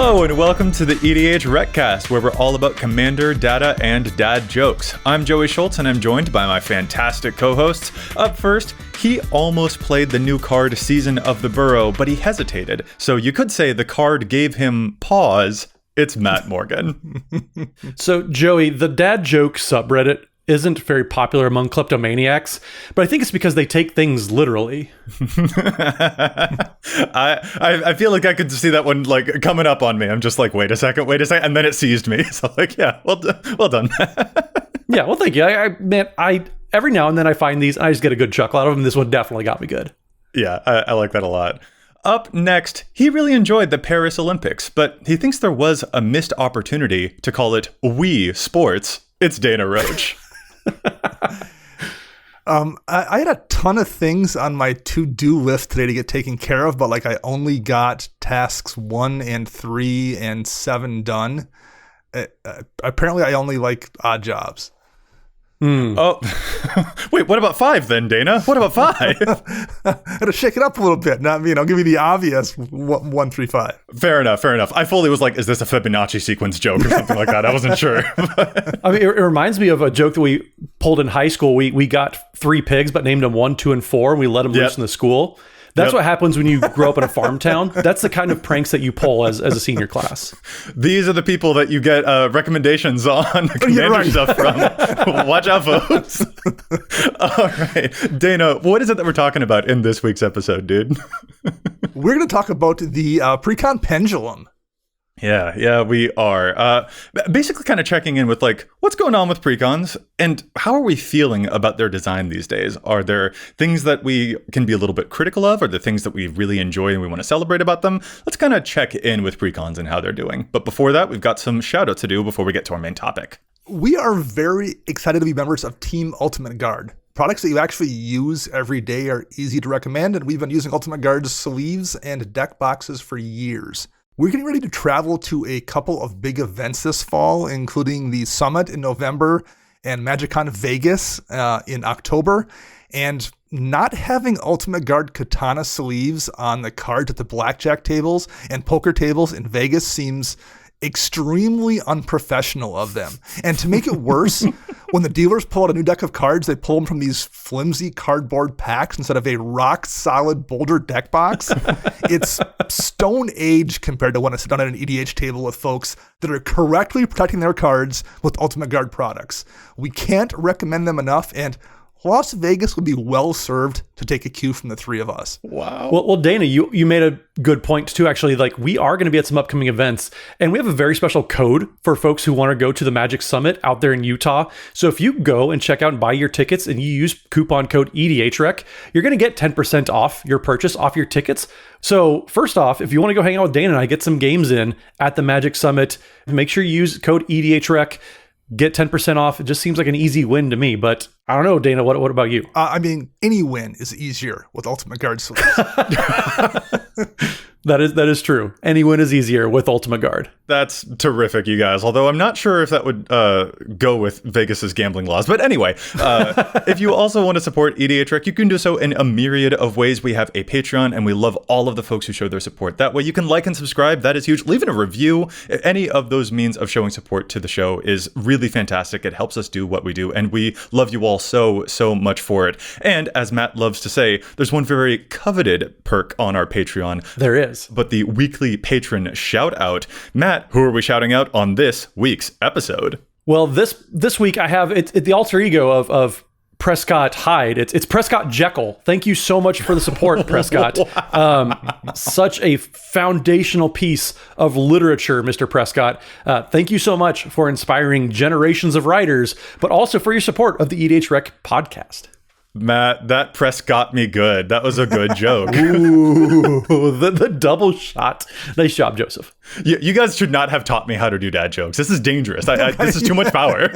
Hello and welcome to the EDHRECast, where we're all about Commander, data, and dad jokes. I'm Joey Schultz and I'm joined by my fantastic co-hosts. Up first, he almost played the new card Season of the Burrow, but he hesitated. So you could say the card gave him pause. It's Matt Morgan. So Joey, the dad joke subreddit isn't very popular among kleptomaniacs, but I think it's because they take things literally. I feel like I could see that one like coming up on me. I'm just like, wait a second, and then it seized me. So like, yeah, well done. Yeah, well, thank you. I every now and then I find these, and I just get a good chuckle out of them. This one definitely got me good. Yeah, I like that a lot. Up next, he really enjoyed the Paris Olympics, but he thinks there was a missed opportunity to call it Wii Sports. It's Dana Roach. I had a ton of things on my to-do list today to get taken care of, but like I only got tasks 1 and 3 and 7 done. Apparently I only like odd jobs. Oh, wait, what about 5 then, Dana? What about 5? I had to shake it up a little bit. Not me. I'll give you the obvious 1, 3, 5. Fair enough. I fully was like, is this a Fibonacci sequence joke or something like that? I wasn't sure. I mean, it reminds me of a joke that we pulled in high school. We got 3 pigs, but named them 1, 2, and 4, and we let them loose in the school. That's what happens when you grow up in a farm town. That's the kind of pranks that you pull as a senior class. These are the people that you get recommendations on Commander stuff from. Watch out, folks. All right. Dana, what is it that we're talking about in this week's episode, dude? We're going to talk about the Precon Pendulum. Yeah, we are. Basically kind of checking in with like, what's going on with precons and how are we feeling about their design these days? Are there things that we can be a little bit critical of? Are there things that we really enjoy and we want to celebrate about them? Let's kind of check in with precons and how they're doing. But before that, we've got some shout outs to do before we get to our main topic. We are very excited to be members of Team Ultimate Guard. Products that you actually use every day are easy to recommend, and we've been using Ultimate Guard's sleeves and deck boxes for years. We're getting ready to travel to a couple of big events this fall, including the Summit in November and MagicCon Vegas in October. And not having Ultimate Guard Katana sleeves on the cards at the blackjack tables and poker tables in Vegas seems extremely unprofessional of them. And to make it worse, when the dealers pull out a new deck of cards, they pull them from these flimsy cardboard packs instead of a rock-solid Boulder deck box. It's stone age compared to when I sit down at an EDH table with folks that are correctly protecting their cards with Ultimate Guard products. We can't recommend them enough, and Las Vegas would be well served to take a cue from the 3 of us. Wow. Well, Dana, you made a good point too, actually. Like, we are going to be at some upcoming events, and we have a very special code for folks who want to go to the Magic Summit out there in Utah. So if you go and check out and buy your tickets and you use coupon code EDHREC, you're going to get 10% off your purchase, off your tickets. So first off, if you want to go hang out with Dana and I, get some games in at the Magic Summit, make sure you use code EDHREC. Get 10% off. It just seems like an easy win to me, but I don't know, Dana, what about you? I mean, any win is easier with Ultimate Guard sleeves. That is true. Any win is easier with Ultimate Guard. That's terrific, you guys. Although I'm not sure if that would go with Vegas's gambling laws. But anyway, if you also want to support EDHREC, you can do so in a myriad of ways. We have a Patreon, and we love all of the folks who show their support. That way you can like and subscribe. That is huge. Leaving a review. Any of those means of showing support to the show is really fantastic. It helps us do what we do, and we love you all so much for it. And as Matt loves to say, there's one very coveted perk on our Patreon. There is. But the weekly patron shout out. Matt, who are we shouting out on this week's episode? Well, this week I have it's the alter ego of Prescott Hyde. It's Prescott Jekyll. Thank you so much for the support, Prescott. Such a foundational piece of literature, Mr. Prescott. Thank you so much for inspiring generations of writers, but also for your support of the EDHREC podcast. Matt, that press got me good. That was a good joke. Ooh, the double shot. Nice job, Joseph. You guys should not have taught me how to do dad jokes. This is dangerous. This is too much power.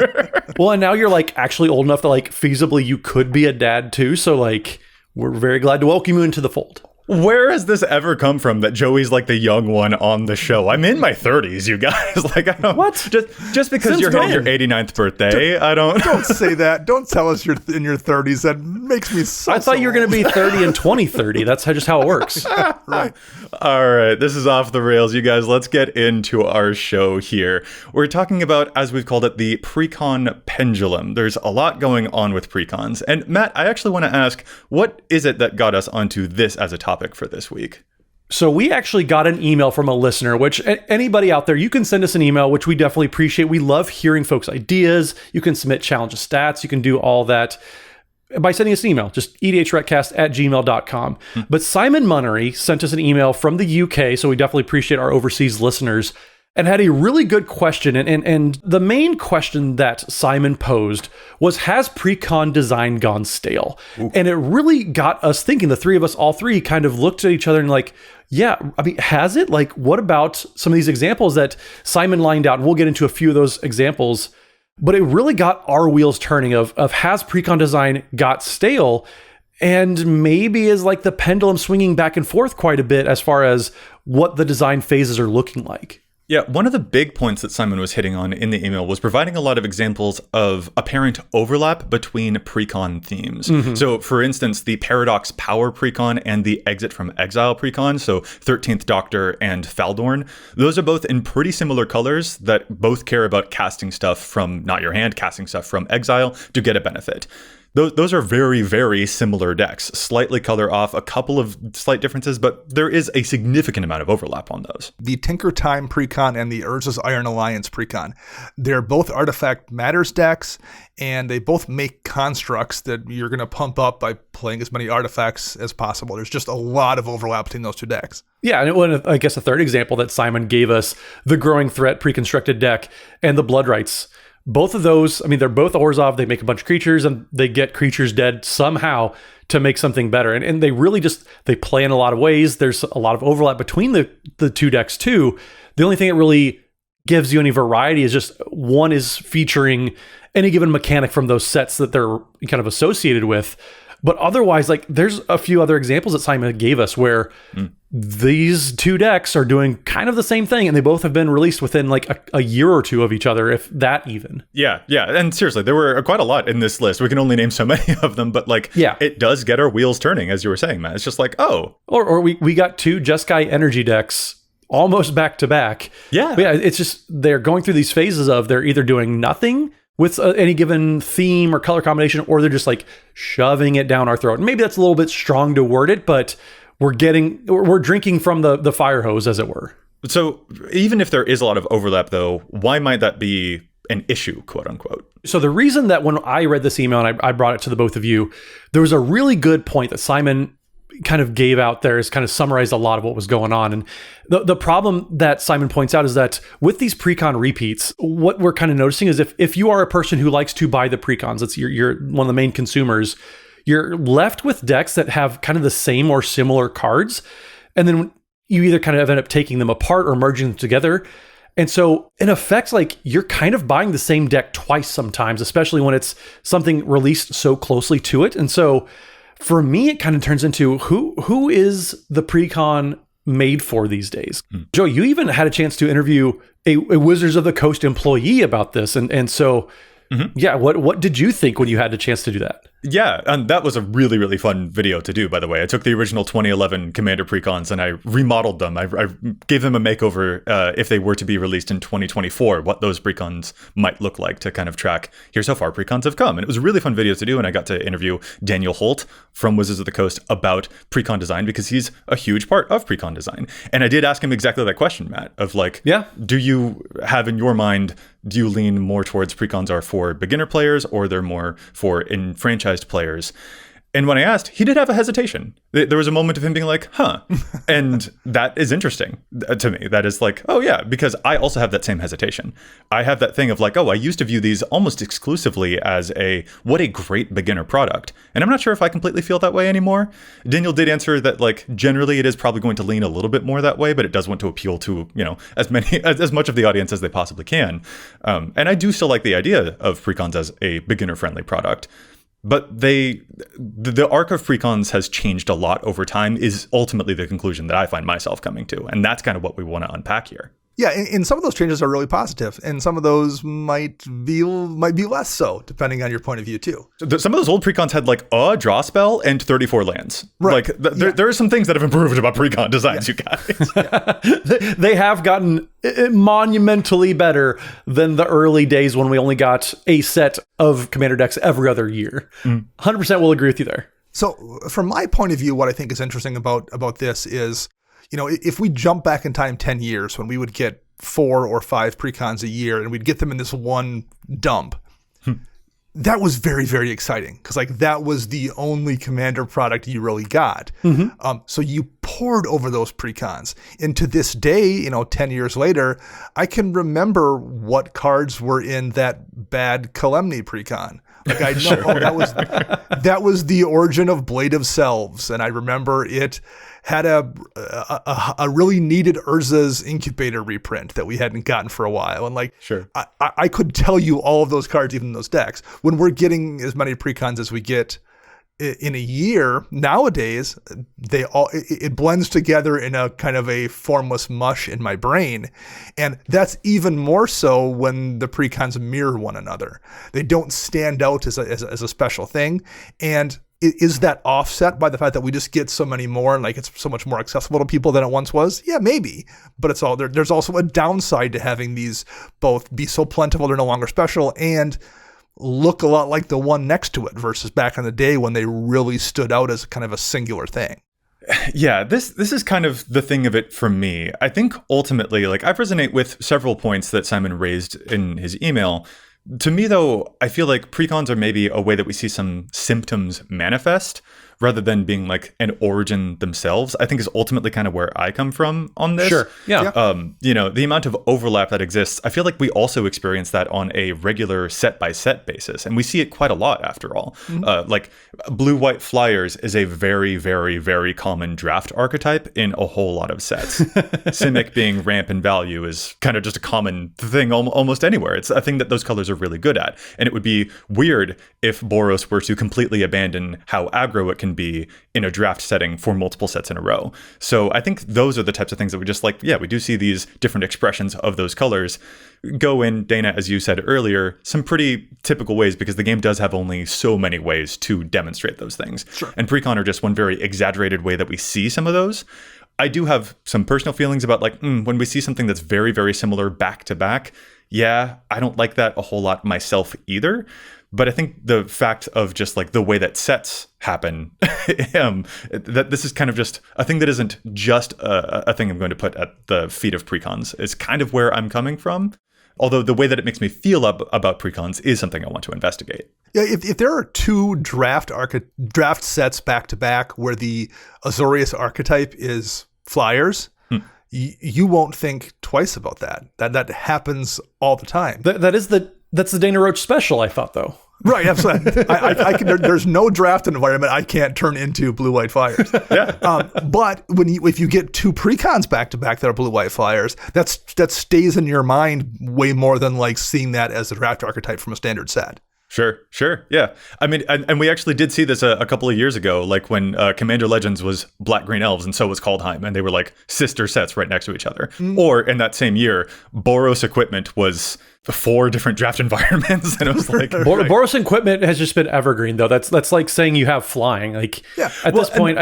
Well, and now you're like actually old enough that like feasibly you could be a dad too. So like we're very glad to welcome you into the fold. Where has this ever come from that Joey's like the young one on the show? I'm in my 30s, you guys. Like, I don't. What? Just because Since you're hitting your when? 89th birthday, I don't. Don't say that. Don't tell us you're in your 30s. That makes me so. I thought you were going to be 30 in 2030. That's just how it works. Right. All right, this is off the rails, you guys. Let's get into our show here. We're talking about, as we've called it, the Precon Pendulum. There's a lot going on with precons. And Matt, I actually want to ask, what is it that got us onto this as a topic for this week? So we actually got an email from a listener, which anybody out there, you can send us an email, which we definitely appreciate. We love hearing folks' ideas. You can submit challenges, stats. You can do all that by sending us an email, just edhrecast@gmail.com. But Simon Munnery sent us an email from the UK, so we definitely appreciate our overseas listeners, and had a really good question. And the main question that Simon posed was, has Precon design gone stale? Ooh. And it really got us thinking. The three of us, all three, kind of looked at each other and like, yeah, I mean, has it? Like, what about some of these examples that Simon lined out? And we'll get into a few of those examples. But it really got our wheels turning of has Precon design got stale? And maybe is like the pendulum swinging back and forth quite a bit as far as what the design phases are looking like. Yeah, one of the big points that Simon was hitting on in the email was providing a lot of examples of apparent overlap between precon themes. Mm-hmm. So, for instance, the Paradox Power precon and the Exit from Exile precon, so 13th Doctor and Faldorn, those are both in pretty similar colors that both care about casting stuff from not your hand, casting stuff from exile to get a benefit. Those are very, very similar decks, slightly color off, a couple of slight differences, but there is a significant amount of overlap on those. The Tinker Time Precon and the Urza's Iron Alliance Precon, they're both Artifact Matters decks, and they both make constructs that you're going to pump up by playing as many artifacts as possible. There's just a lot of overlap between those two decks. Yeah, and I guess a third example that Simon gave us, the Growing Threat Preconstructed deck and the Blood Rights. Both of those, I mean, they're both Orzhov. They make a bunch of creatures and they get creatures dead somehow to make something better. And they really just, they play in a lot of ways. There's a lot of overlap between the two decks too. The only thing that really gives you any variety is just one is featuring any given mechanic from those sets that they're kind of associated with. But otherwise, like, there's a few other examples that Simon gave us where these two decks are doing kind of the same thing, and they both have been released within like a year or two of each other, if that even. Yeah. And seriously, there were quite a lot in this list. We can only name so many of them, but like, yeah, it does get our wheels turning, as you were saying, Matt. It's just like, oh. Or we got two Jeskai energy decks almost back to back. Yeah. But yeah, it's just they're going through these phases of they're either doing nothing with any given theme or color combination, or they're just like shoving it down our throat. And maybe that's a little bit strong to word it, but we're drinking from the fire hose, as it were. So even if there is a lot of overlap, though, why might that be an issue, quote unquote? So the reason that when I read this email and I brought it to the both of you, there was a really good point that Simon kind of gave out there, is kind of summarized a lot of what was going on. And the problem that Simon points out is that with these precon repeats, what we're kind of noticing is if you are a person who likes to buy the precons, it's you're one of the main consumers, you're left with decks that have kind of the same or similar cards. And then you either kind of end up taking them apart or merging them together. And so in effect, like, you're kind of buying the same deck twice sometimes, especially when it's something released so closely to it. And so for me, it kind of turns into who is the precon made for these days? Joe, you even had a chance to interview a Wizards of the Coast employee about this. And so, yeah, what did you think when you had the chance to do that? Yeah, and that was a really, really fun video to do, by the way. I took the original 2011 Commander precons and I remodeled them. I gave them a makeover if they were to be released in 2024, what those precons might look like, to kind of track, here's how far precons have come. And it was a really fun video to do, and I got to interview Daniel Holt from Wizards of the Coast about precon design, because he's a huge part of precon design. And I did ask him exactly that question, Matt, of like, yeah, do you have in your mind, do you lean more towards precons are for beginner players or they're more for enfranchised players? And when I asked, he did have a hesitation. There was a moment of him being like, huh. And that is interesting to me. That is like, oh yeah, because I also have that same hesitation. I have that thing of like, oh, I used to view these almost exclusively as what a great beginner product. And I'm not sure if I completely feel that way anymore. Daniel did answer that, like, generally it is probably going to lean a little bit more that way, but it does want to appeal to, as much of the audience as they possibly can. And I do still like the idea of precons as a beginner friendly product. But the arc of precons has changed a lot over time, is ultimately the conclusion that I find myself coming to. And that's kind of what we want to unpack here. Yeah, and some of those changes are really positive, and some of those might be less so, depending on your point of view too. Some of those old precons had like a draw spell and 34 lands. Right. Like there are some things that have improved about precon designs, you guys. They have gotten monumentally better than the early days when we only got a set of commander decks every other year. 100% will agree with you there. So from my point of view, what I think is interesting about this is, if we jump back in time 10 years when we would get 4 or 5 precons a year and we'd get them in this one dump, that was very, very exciting because like that was the only commander product you really got. So you poured over those precons. And to this day, 10 years later, I can remember what cards were in that bad Calamity precon. Like I know that was the origin of Blade of Selves, and I remember it had a really needed Urza's Incubator reprint that we hadn't gotten for a while, and like I could tell you all of those cards, even in those decks. When we're getting as many precons as we get in a year nowadays, it blends together in a kind of a formless mush in my brain, and that's even more so when the precons mirror one another. They don't stand out as a special thing, and is that offset by the fact that we just get so many more and like it's so much more accessible to people than it once was? Yeah, maybe, but it's all there. There's also a downside to having these both be so plentiful they're no longer special and look a lot like the one next to it versus back in the day when they really stood out as kind of a singular thing. Yeah, this is kind of the thing of it for me. I think ultimately, like I resonate with several points that Simon raised in his email. To me, though, I feel like precons are maybe a way that we see some symptoms manifest rather than being like an origin themselves, I think is ultimately kind of where I come from on this. Sure. Yeah. The amount of overlap that exists, I feel like we also experience that on a regular set by set basis. And we see it quite a lot after all. Like blue-white flyers is a very, very, very common draft archetype in a whole lot of sets. Simic being ramp and value is kind of just a common thing almost anywhere. It's a thing that those colors are really good at. And it would be weird if Boros were to completely abandon how aggro it can be in a draft setting for multiple sets in a row. So I think those are the types of things that we just like, we do see these different expressions of those colors go in, Dana, as you said earlier, some pretty typical ways because the game does have only so many ways to demonstrate those things. Sure. And Precon are just one very exaggerated way that we see some of those. I do have some personal feelings about like, when we see something that's very, very similar back to back, I don't like that a whole lot myself either. But I think the fact of just like the way that sets happen, that this is kind of just a thing that isn't just a thing I'm going to put at the feet of precons is kind of where I'm coming from. Although the way that it makes me feel about precons is something I want to investigate. Yeah, if there are two draft sets back to back where the Azorius archetype is flyers, you won't think twice about that. That happens all the time. That's the Dana Roach special, I thought, though. Right, absolutely. I can. There's no draft environment I can't turn into blue-white flyers. But if you get two precons back to back that are blue-white flyers, that stays in your mind way more than like seeing that as a draft archetype from a standard set. Sure. Yeah. I mean, and we actually did see this a couple of years ago, like when Commander Legends was Black-Green Elves and so was Kaldheim, and they were like sister sets right next to each other. Or in that same year, Boros Equipment was 4 different draft environments, and it was like... Boros Equipment has just been evergreen, though. That's like saying you have flying. Like, at this point,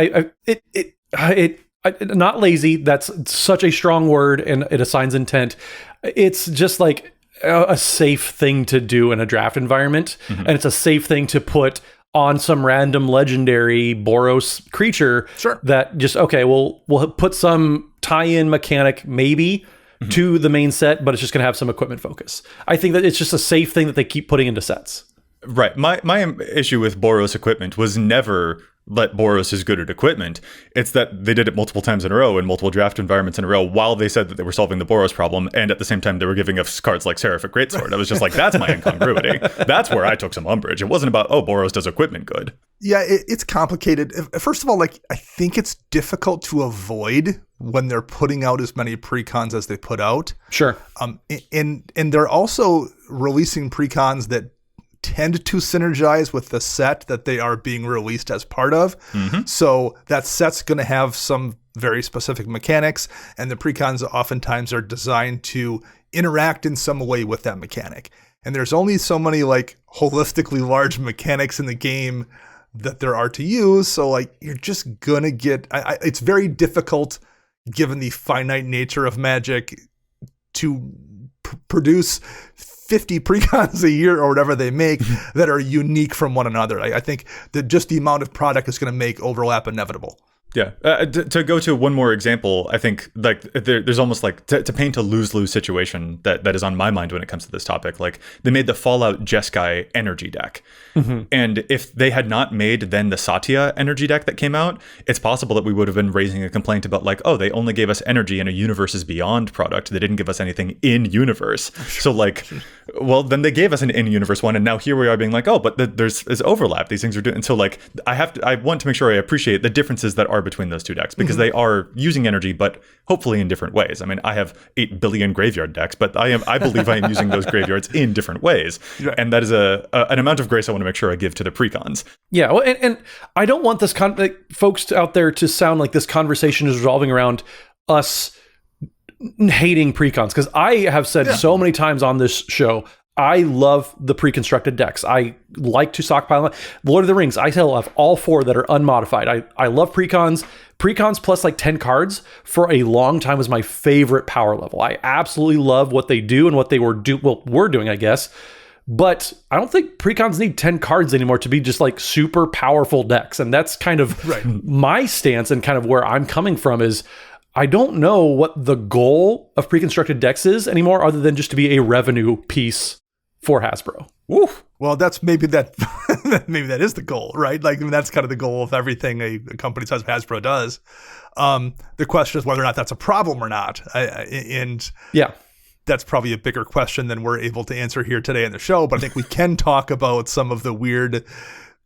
not lazy, that's such a strong word, and it assigns intent. It's just like a safe thing to do in a draft environment, and it's a safe thing to put on some random legendary Boros creature that just, we'll put some tie-in mechanic maybe to the main set, but it's just going to have some equipment focus. I think that it's just a safe thing that they keep putting into sets. Right. My issue with Boros Equipment was never that Boros is good at equipment. It's that they did it multiple times in a row in multiple draft environments in a row while they said that they were solving the Boros problem, and at the same time they were giving us cards like Seraphic Greatsword. I was just like, that's my incongruity. That's where I took some umbrage. It wasn't about, Boros does equipment good. Yeah, it's complicated. First of all, like I think it's difficult to avoid when they're putting out as many precons as they put out. Sure. And they're also releasing precons that tend to synergize with the set that they are being released as part of. So that set's going to have some very specific mechanics, and the precons oftentimes are designed to interact in some way with that mechanic. And there's only so many like holistically large mechanics in the game that there are to use. So like you're just going to get, it's very difficult given the finite nature of Magic to produce 50 precons a year or whatever they make that are unique from one another. I think that just the amount of product is going to make overlap inevitable. Yeah. To go to one more example, I think like there's almost like to paint a lose-lose situation that is on my mind when it comes to this topic. Like they made the Fallout Jeskai energy deck. And if they had not made then the Satya energy deck that came out, it's possible that we would have been raising a complaint about like, oh, they only gave us energy in a Universes Beyond product. They didn't give us anything in universe. So like, well, then they gave us an in-universe one. And now here we are being like, oh, but there's overlap. These things are doing. And so like, I want to make sure I appreciate the differences that are between those two decks because they are using energy, but hopefully in different ways. I mean, I have 8 billion graveyard decks, but I believe I am using those graveyards in different ways. Right. And that is an amount of grace I want to make sure I give to the precons. Yeah, well, and I don't want this folks out there to sound like this conversation is revolving around us hating precons, because I have said so many times on this show, I love the pre-constructed decks. I like to stockpile them. Lord of the Rings, I still have all 4 that are unmodified. I love precons. Precons plus like 10 cards for a long time was my favorite power level. I absolutely love what they do and what they were doing, I guess. But I don't think precons need 10 cards anymore to be just like super powerful decks. And that's kind of my stance, and kind of where I'm coming from is I don't know what the goal of pre-constructed decks is anymore, other than just to be a revenue piece for Hasbro. Oof. Well, that's maybe that is the goal, right? Like, I mean, that's kind of the goal of everything a company such as Hasbro does. The question is whether or not that's a problem or not. And that's probably a bigger question than we're able to answer here today in the show. But I think we can talk about some of the weird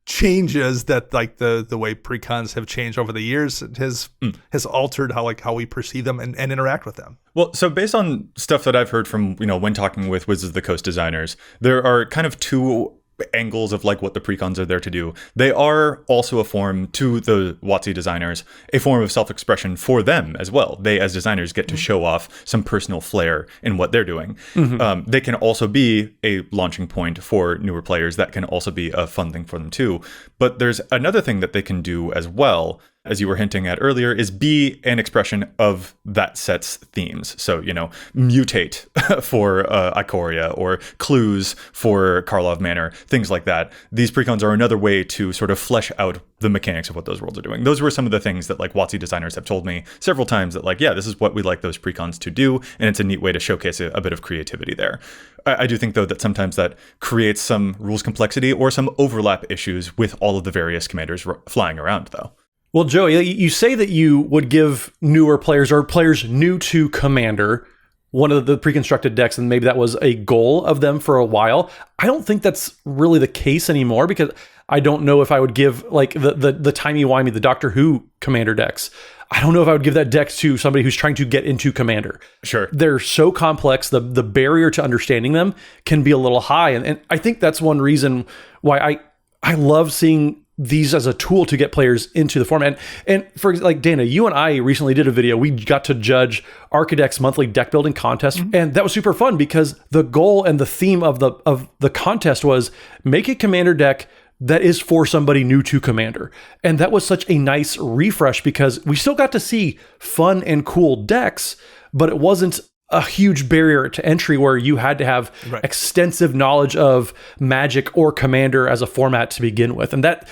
changes that like the way precons have changed over the years has altered how we perceive them and interact with them. Well, so based on stuff that I've heard from, when talking with Wizards of the Coast designers, there are kind of 2 angles of like what the precons are there to do. They are also a form to the WotC designers, a form of self-expression for them as well. They as designers get to show off some personal flair in what they're doing. They can also be a launching point for newer players. That can also be a fun thing for them too. But there's another thing that they can do as well, as you were hinting at earlier, is be an expression of that set's themes. So, mutate for Ikoria, or clues for Karlov Manor, things like that. These precons are another way to sort of flesh out the mechanics of what those worlds are doing. Those were some of the things that like WotC designers have told me several times that like, yeah, this is what we like those precons to do. And it's a neat way to showcase a bit of creativity there. I do think, though, that sometimes that creates some rules complexity or some overlap issues with all of the various commanders flying around, though. Well, Joe, you say that you would give newer players or players new to Commander one of the pre-constructed decks, and maybe that was a goal of them for a while. I don't think that's really the case anymore, because I don't know if I would give like the timey-wimey, the Doctor Who Commander decks. I don't know if I would give that deck to somebody who's trying to get into Commander. Sure. They're so complex. The barrier to understanding them can be a little high. And I think that's one reason why I love seeing these as a tool to get players into the format. And for like Dana, you and I recently did a video. We got to judge Archidec's monthly deck building contest. And that was super fun because the goal and the theme of the contest was make a Commander deck that is for somebody new to Commander. And that was such a nice refresh because we still got to see fun and cool decks, but it wasn't a huge barrier to entry where you had to have extensive knowledge of Magic or Commander as a format to begin with. And that,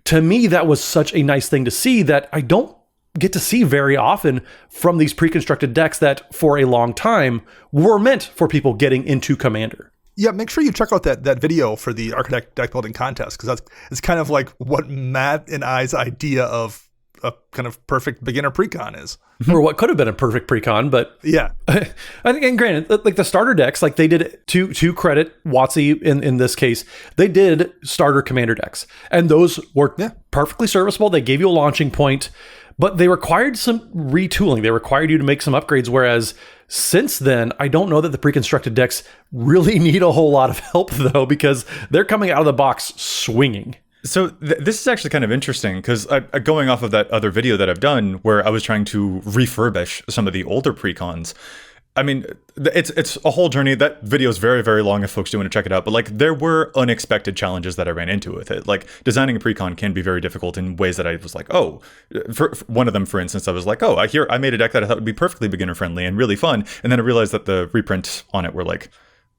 to me, that was such a nice thing to see that I don't get to see very often from these pre-constructed decks that for a long time were meant for people getting into Commander. Yeah, make sure you check out that video for the Architect deck building contest, because it's kind of like what Matt and I's idea of a kind of perfect beginner precon is. Or what could have been a perfect precon, but yeah. And granted, like the starter decks, like they did to credit WotC in this case, they did starter Commander decks, and those were perfectly serviceable. They gave you a launching point, but they required some retooling. They required you to make some upgrades, whereas Since then, I don't know that the pre-constructed decks really need a whole lot of help, though, because they're coming out of the box swinging. So this is actually kind of interesting because going off of that other video that I've done where I was trying to refurbish some of the older precons, I mean, it's a whole journey. That video is very, very long if folks do want to check it out. But like, there were unexpected challenges that I ran into with it. Like, designing a precon can be very difficult in ways that I was like, oh, for one of them, for instance, I was like, oh, I made a deck that I thought would be perfectly beginner friendly and really fun. And then I realized that the reprints on it were like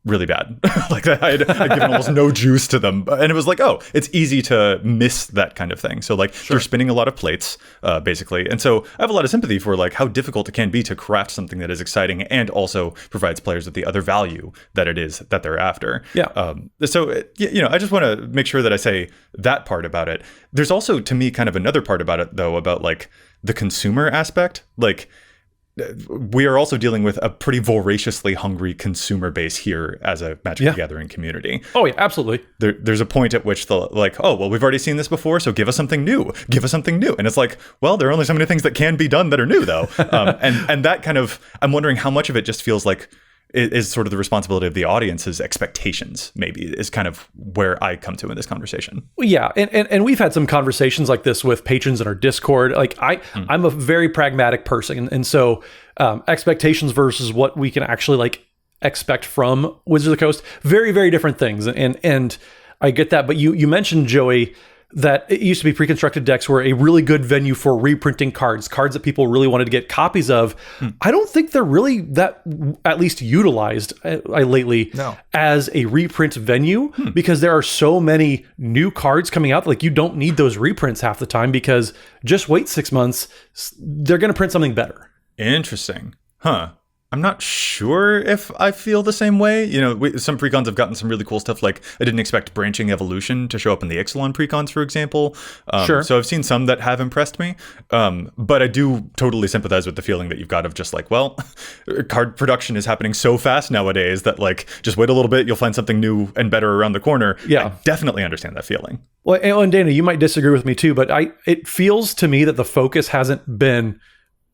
really bad. Like I'd given almost no juice to them. And it was like, oh, it's easy to miss that kind of thing. So like they're spinning a lot of plates, basically. And so I have a lot of sympathy for like how difficult it can be to craft something that is exciting and also provides players with the other value that it is that they're after. Yeah. So, you know, I just want to make sure that I say that part about it. There's also, to me, kind of another part about it, though, about like the consumer aspect. Like, we are also dealing with a pretty voraciously hungry consumer base here as a Magic the Gathering community. Oh, yeah, absolutely. There's a point at which they'll like, oh, well, we've already seen this before, so give us something new. Give us something new. And it's like, well, there are only so many things that can be done that are new, though. And that kind of, I'm wondering how much of it just feels like is sort of the responsibility of the audience's expectations, maybe, is kind of where I come to in this conversation. Well, yeah, and we've had some conversations like this with patrons in our Discord. Like I'm a very pragmatic person, and so expectations versus what we can actually like expect from Wizards of the Coast, very, very different things. And I get that, but you mentioned, Joey, that it used to be pre-constructed decks were a really good venue for reprinting cards that people really wanted to get copies of. I don't think they're really that, at least utilized lately, as a reprint venue, because there are so many new cards coming out. Like, you don't need those reprints half the time, because just wait 6 months, they're going to print something better. Interesting. Huh. I'm not sure if I feel the same way. You know, some precons have gotten some really cool stuff. Like, I didn't expect Branching Evolution to show up in the Ixalan precons, for example. Sure. So I've seen some that have impressed me. But I do totally sympathize with the feeling that you've got of just like, well, card production is happening so fast nowadays that like, just wait a little bit, you'll find something new and better around the corner. Yeah. I definitely understand that feeling. Well, and Dana, you might disagree with me too, but it feels to me that the focus hasn't been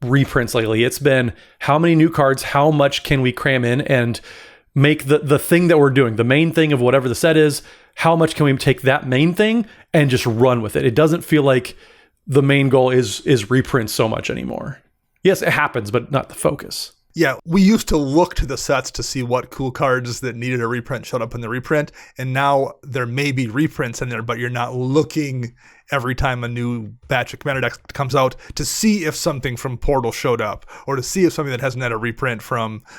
reprints lately. It's been how many new cards, how much can we cram in and make the thing that we're doing, the main thing of whatever the set is, how much can we take that main thing and just run with it? It doesn't feel like the main goal is reprints so much anymore. Yes, it happens, but not the focus. Yeah, we used to look to the sets to see what cool cards that needed a reprint showed up in the reprint, and now there may be reprints in there, but you're not looking every time a new batch of Commander decks comes out to see if something from Portal showed up, or to see if something that hasn't had a reprint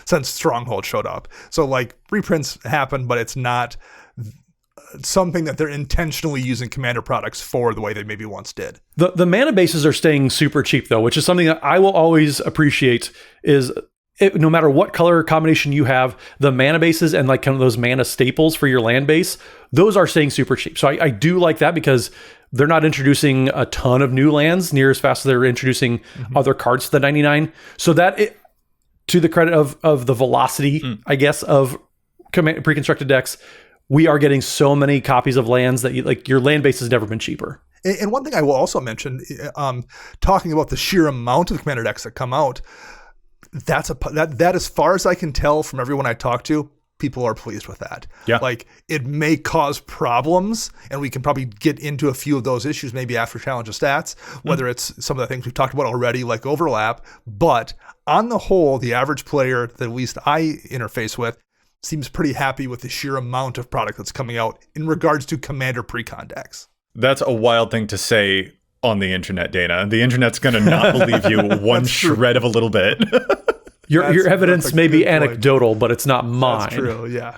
since Stronghold showed up. So like, reprints happen, but it's not something that they're intentionally using Commander products for the way they maybe once did. The mana bases are staying super cheap, though, which is something that I will always appreciate. Is no matter what color combination you have, the mana bases and like kind of those mana staples for your land base, those are staying super cheap. So I do like that, because they're not introducing a ton of new lands near as fast as they're introducing other cards to the 99. So that, to the credit of the velocity, I guess, of pre-constructed decks, we are getting so many copies of lands that your land base has never been cheaper. And one thing I will also mention, talking about the sheer amount of Commander decks that come out, that as far as I can tell from everyone I talk to, people are pleased with that. Yeah. Like, it may cause problems, and we can probably get into a few of those issues maybe after Challenge of Stats, whether it's some of the things we've talked about already, like overlap. But on the whole, the average player that at least I interface with seems pretty happy with the sheer amount of product that's coming out in regards to Commander Precon decks. That's a wild thing to say on the internet, Dana. The internet's going to not believe you one shred of a a bit. Your evidence may be anecdotal, but it's not mine. That's true, yeah.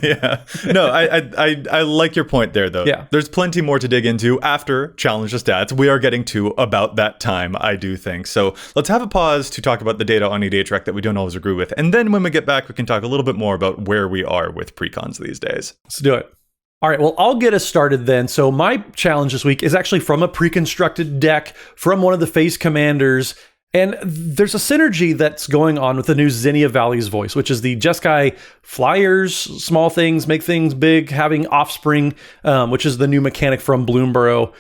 Yeah. No, I like your point there, though. Yeah. There's plenty more to dig into after Challenge of Stats. We are getting to about that time, I do think. So let's have a pause to talk about the data on EDHREC that we don't always agree with. And then when we get back, we can talk a little bit more about where we are with precons these days. Let's do it. All right, well, I'll get us started then. So my challenge this week is actually from a pre-constructed deck from one of the Phase Commanders. And there's a synergy that's going on with the new Zinnia Valley's Voice, which is the Jeskai flyers, small things, make things big, having offspring, which is the new mechanic from Bloomborough.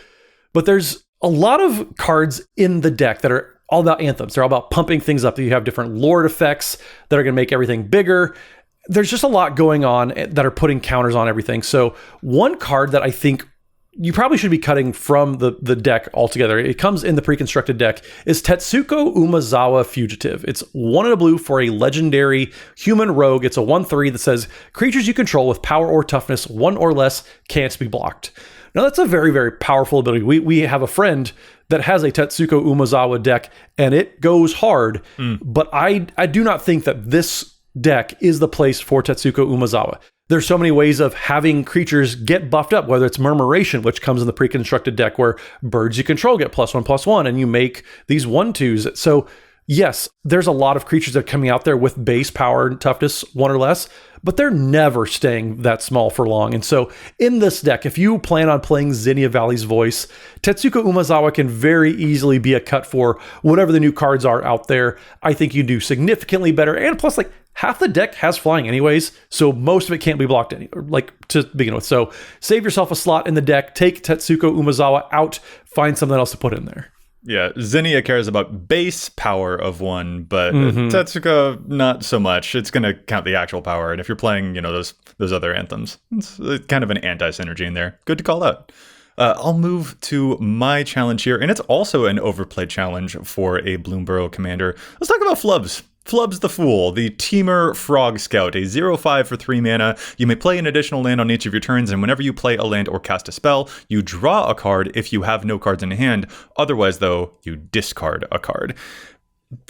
But there's a lot of cards in the deck that are all about anthems. They're all about pumping things up. You have different lord effects that are going to make everything bigger. There's just a lot going on that are putting counters on everything. So one card that I think you probably should be cutting from the deck altogether, it comes in the pre-constructed deck, is Tetsuko Umezawa Fugitive. It's 1 and a blue for a legendary human rogue. It's a 1/3 that says creatures you control with power or toughness 1 or less can't be blocked. Now that's a very, very powerful ability. We have a friend that has a Tetsuko Umezawa deck, and it goes hard. But I do not think that this deck is the place for Tetsuko Umezawa. There's so many ways of having creatures get buffed up, whether it's Murmuration, which comes in the pre-constructed deck, where birds you control get +1/+1, and you make these 1/2s. So yes, there's a lot of creatures that are coming out there with base power and toughness 1 or less, but they're never staying that small for long. And so in this deck, if you plan on playing Zinnia Valley's Voice, Tetsuko Umezawa can very easily be a cut for whatever the new cards are out there. I think you do significantly better. And plus, like, half the deck has flying anyways, so most of it can't be blocked to begin with. So save yourself a slot in the deck, take Tetsuko Umezawa out, find something else to put in there. Yeah, Zinnia cares about base power of 1, but Tetsuko, not so much. It's going to count the actual power, and if you're playing, those other anthems, it's kind of an anti-synergy in there. Good to call out. I'll move to my challenge here, and it's also an overplayed challenge for a Bloomburrow commander. Let's talk about Flubs. Flubs the Fool, the Teamer Frog Scout, a 0/5 for 3 mana. You may play an additional land on each of your turns, and whenever you play a land or cast a spell, you draw a card if you have no cards in hand. Otherwise, though, you discard a card.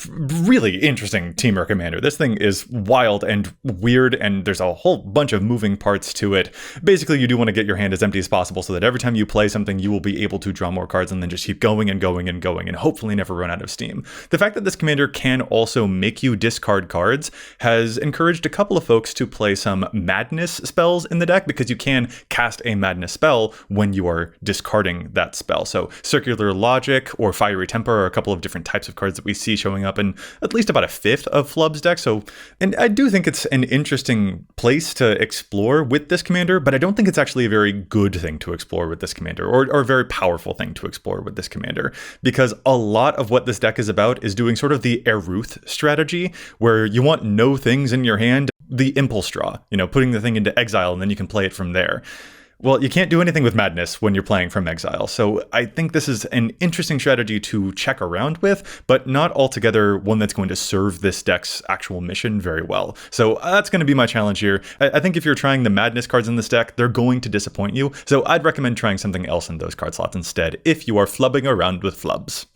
Really interesting Teamer commander. This thing is wild and weird, and there's a whole bunch of moving parts to it. Basically, you do want to get your hand as empty as possible so that every time you play something, you will be able to draw more cards and then just keep going and going and going and hopefully never run out of steam. The fact that this commander can also make you discard cards has encouraged a couple of folks to play some madness spells in the deck, because you can cast a madness spell when you are discarding that spell. So Circular Logic or Fiery Temper are a couple of different types of cards that we see showing up in at least about a fifth of Flub's deck. So, and I do think it's an interesting place to explore with this commander, but I don't think it's actually a very good thing to explore with this commander, or a very powerful thing to explore with this commander, because a lot of what this deck is about is doing sort of the Eruth strategy, where you want no things in your hand, the impulse draw, putting the thing into exile, and then you can play it from there. Well, you can't do anything with madness when you're playing from exile, so I think this is an interesting strategy to check around with, but not altogether one that's going to serve this deck's actual mission very well. So that's going to be my challenge here. I think if you're trying the madness cards in this deck, they're going to disappoint you, so I'd recommend trying something else in those card slots instead if you are flubbing around with flubs.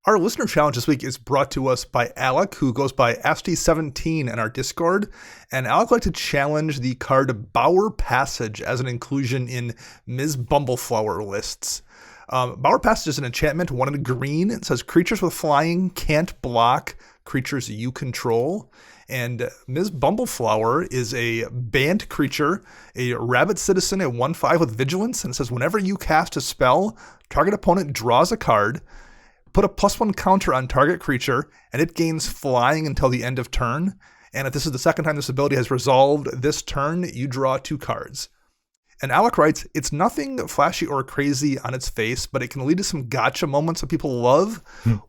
Our listener challenge this week is brought to us by Alec, who goes by Asti17 in our Discord. And Alec would like to challenge the card Bower Passage as an inclusion in Ms. Bumbleflower lists. Bower Passage is an enchantment, 1 in green. It says creatures with flying can't block creatures you control. And Ms. Bumbleflower is a banned creature, a rabbit citizen, a 1/5 with vigilance. And it says whenever you cast a spell, target opponent draws a card. Put a +1 counter on target creature, and it gains flying until the end of turn. And if this is the second time this ability has resolved this turn, you draw 2 cards. And Alec writes, it's nothing flashy or crazy on its face, but it can lead to some gotcha moments that people love.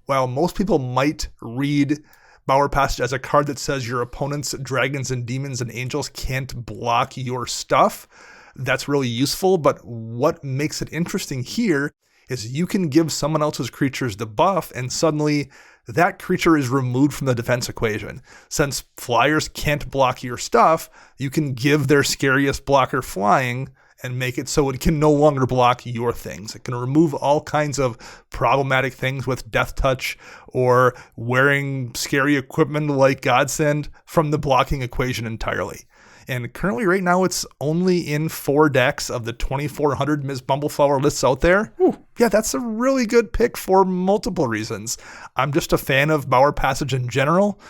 While most people might read Bower Passage as a card that says your opponent's dragons and demons and angels can't block your stuff, that's really useful. But what makes it interesting here is you can give someone else's creatures the buff, and suddenly that creature is removed from the defense equation. Since flyers can't block your stuff, you can give their scariest blocker flying and make it so it can no longer block your things. It can remove all kinds of problematic things with Death Touch or wearing scary equipment like Godsend from the blocking equation entirely. And currently right now it's only in 4 decks of the 2,400 Ms. Bumbleflower lists out there. Ooh, yeah, that's a really good pick for multiple reasons. I'm just a fan of Bower Passage in general.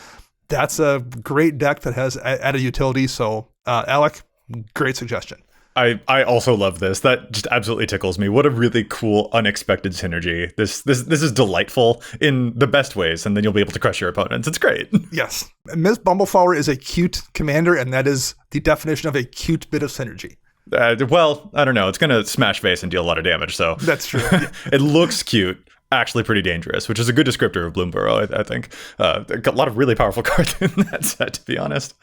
That's a great deck that has added utility. So Alec, great suggestion. I also love this. That just absolutely tickles me. What a really cool, unexpected synergy. This is delightful in the best ways, and then you'll be able to crush your opponents. It's great. Yes. Ms. Bumbleflower is a cute commander, and that is the definition of a cute bit of synergy. Well, I don't know. It's going to smash face and deal a lot of damage, so. That's true. It looks cute. actually pretty dangerous, which is a good descriptor of Bloomburrow, I think. A lot of really powerful cards in that set, to be honest.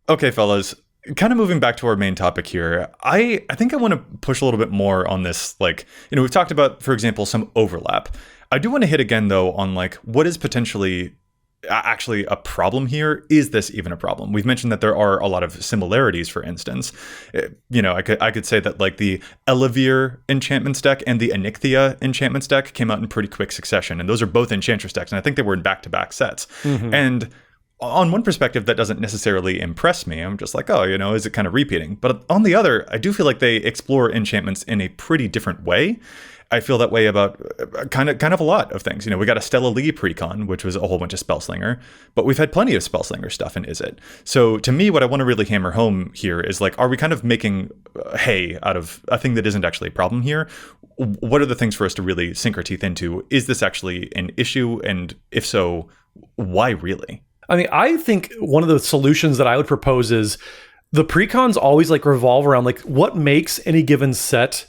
Okay, fellas, kind of moving back to our main topic here, I think I want to push a little bit more on this. Like, we've talked about, for example, some overlap. I do want to hit again, though, on like what is potentially actually a problem here. Is this even a problem? We've mentioned that there are a lot of similarities, for instance. I could say that like the Elevere enchantments deck and the Onyxia enchantments deck came out in pretty quick succession, and those are both Enchantress decks, and I think they were in back-to-back sets. And on one perspective, that doesn't necessarily impress me. I'm just like, oh, is it kind of repeating? But on the other, I do feel like they explore enchantments in a pretty different way. I feel that way about kind of a lot of things. We got a Stella Lee Precon, which was a whole bunch of Spellslinger, but we've had plenty of Spellslinger stuff in Is It. So to me, what I want to really hammer home here is like, are we kind of making hay out of a thing that isn't actually a problem here? What are the things for us to really sink our teeth into? Is this actually an issue? And if so, why really? I mean, I think one of the solutions that I would propose is the precons always like revolve around like what makes any given set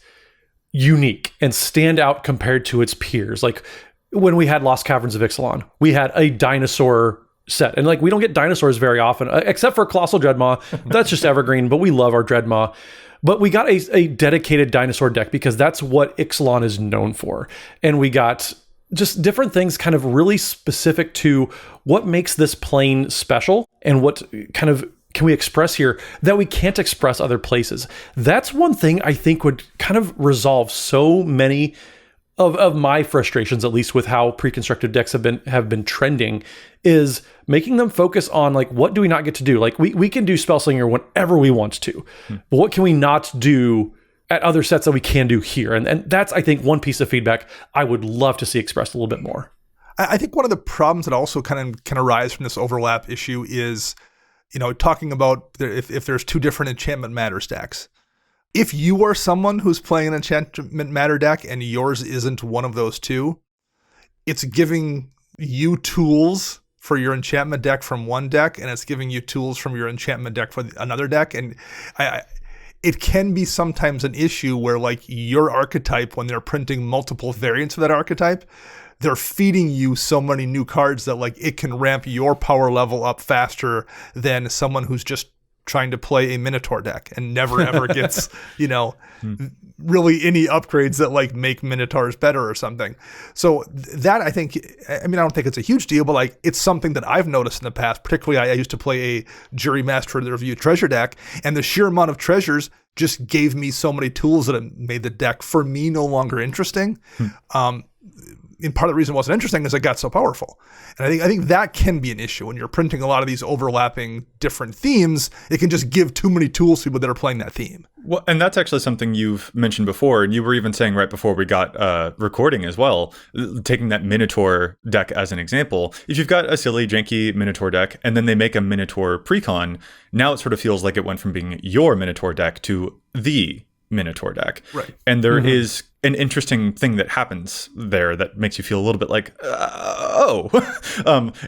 unique and stand out compared to its peers. Like when we had Lost Caverns of Ixalan, we had a dinosaur set, and like we don't get dinosaurs very often, except for Colossal Dreadmaw. That's just evergreen, but we love our Dreadmaw. But we got a dedicated dinosaur deck because that's what Ixalan is known for, and we got just different things kind of really specific to what makes this plane special and what kind of can we express here that we can't express other places. That's one thing I think would kind of resolve so many of my frustrations, at least with how pre-constructed decks have been trending, is making them focus on like, what do we not get to do? Like we can do Spellslinger whenever we want to, but what can we not do at other sets that we can do here? And that's, I think, one piece of feedback I would love to see expressed a little bit more. I think one of the problems that also kind of can arise from this overlap issue is, talking about if there's two different Enchantment Matter stacks. If you are someone who's playing an Enchantment Matter deck and yours isn't one of those two, it's giving you tools for your enchantment deck from one deck, and it's giving you tools from your enchantment deck for another deck. And it can be sometimes an issue where like your archetype, when they're printing multiple variants of that archetype, they're feeding you so many new cards that like it can ramp your power level up faster than someone who's just trying to play a Minotaur deck and never ever gets, really any upgrades that like make Minotaurs better or something. So that I don't think it's a huge deal, but like it's something that I've noticed in the past. Particularly, I used to play a Jury Master of the Review treasure deck, and the sheer amount of treasures just gave me so many tools that it made the deck for me no longer interesting. And part of the reason it wasn't interesting is it got so powerful. And I think that can be an issue when you're printing a lot of these overlapping different themes. It can just give too many tools to people that are playing that theme. Well, and that's actually something you've mentioned before, and you were even saying right before we got recording as well, taking that Minotaur deck as an example. If you've got a silly, janky Minotaur deck, and then they make a Minotaur Precon, now it sort of feels like it went from being your Minotaur deck to the Minotaur deck. Right. And there is an interesting thing that happens there that makes you feel a little bit like,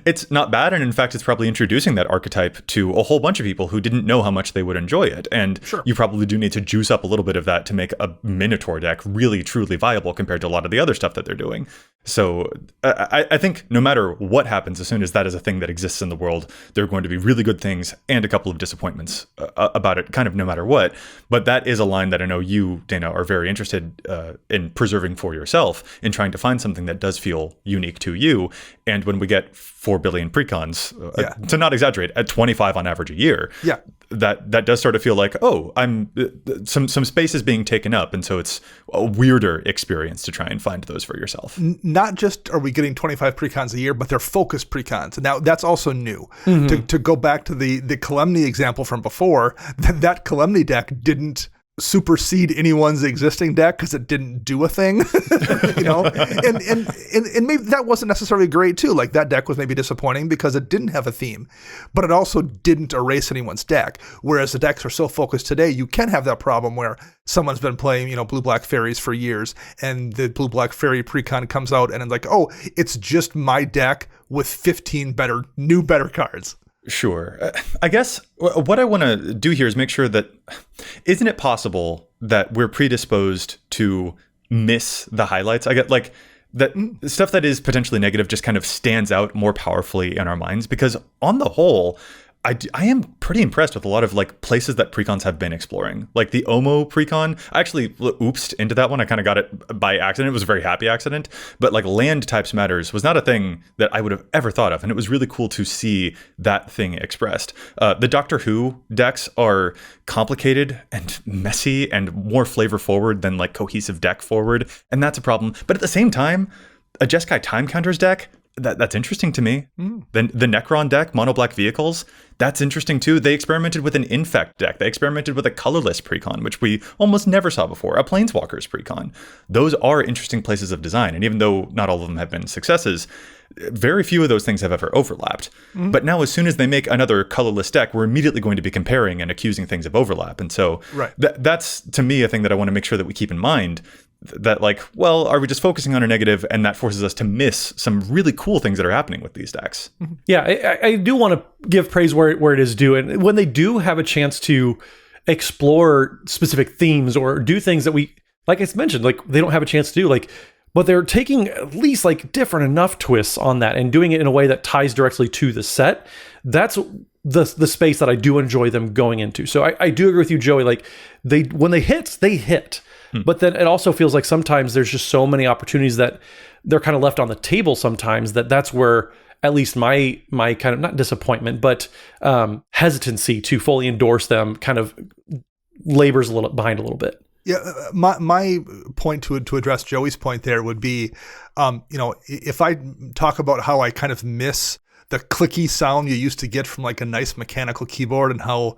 it's not bad. And in fact, it's probably introducing that archetype to a whole bunch of people who didn't know how much they would enjoy it. And you probably do need to juice up a little bit of that to make a Minotaur deck really, truly viable compared to a lot of the other stuff that they're doing. So I think no matter what happens, as soon as that is a thing that exists in the world, there are going to be really good things and a couple of disappointments about it, kind of no matter what. But that is a line that I know you, Dana, are very interested in preserving for yourself, in trying to find something that does feel unique to you. And when we get 4 billion precons, to not exaggerate, at 25 on average a year, that does sort of feel like, I'm some space is being taken up, and so it's a weirder experience to try and find those for yourself. Not just are we getting 25 precons a year, but they're focused precons. And now that's also new. To go back to the Calamity example from before, that Calamity deck didn't supersede anyone's existing deck because it didn't do a thing, and maybe that wasn't necessarily great too. Like that deck was maybe disappointing because it didn't have a theme, but it also didn't erase anyone's deck. Whereas the decks are so focused today, you can have that problem where someone's been playing, blue-black fairies for years, and the blue-black fairy precon comes out and it's like, it's just my deck with 15 better cards. Sure. I guess what I want to do here is make sure that, isn't it possible that we're predisposed to miss the highlights? I get like, that stuff that is potentially negative just kind of stands out more powerfully in our minds, because on the whole, I am pretty impressed with a lot of like places that precons have been exploring. Like the Omo precon, I actually oopsed into that one. I kind of got it by accident. It was a very happy accident. But like land types matters was not a thing that I would have ever thought of. And it was really cool to see that thing expressed. The Doctor Who decks are complicated and messy and more flavor forward than like cohesive deck forward. And that's a problem. But at the same time, a Jeskai Time Counters deck, that's interesting to me. Then the Necron deck, mono black vehicles, that's interesting too. They experimented with an Infect deck. They experimented with a colorless precon, which we almost never saw before, a Planeswalkers precon. Those are interesting places of design. And even though not all of them have been successes, very few of those things have ever overlapped. But now as soon as they make another colorless deck, we're immediately going to be comparing and accusing things of overlap. And so that's, to me, a thing that I want to make sure that we keep in mind. That like, well, are we just focusing on a negative, and that forces us to miss some really cool things that are happening with these decks? Yeah, I do want to give praise where it is due. And when they do have a chance to explore specific themes or do things that we, like I mentioned, like they don't have a chance to do, like, but they're taking at least like different enough twists on that and doing it in a way that ties directly to the set. That's the space that I do enjoy them going into. So I do agree with you, Joey. Like when they hit. But then it also feels like sometimes there's just so many opportunities that they're kind of left on the table sometimes that's where at least my kind of, not disappointment, but hesitancy to fully endorse them kind of labors behind a little bit. Yeah, my point to address Joey's point there would be, if I talk about how I kind of miss the clicky sound you used to get from like a nice mechanical keyboard and how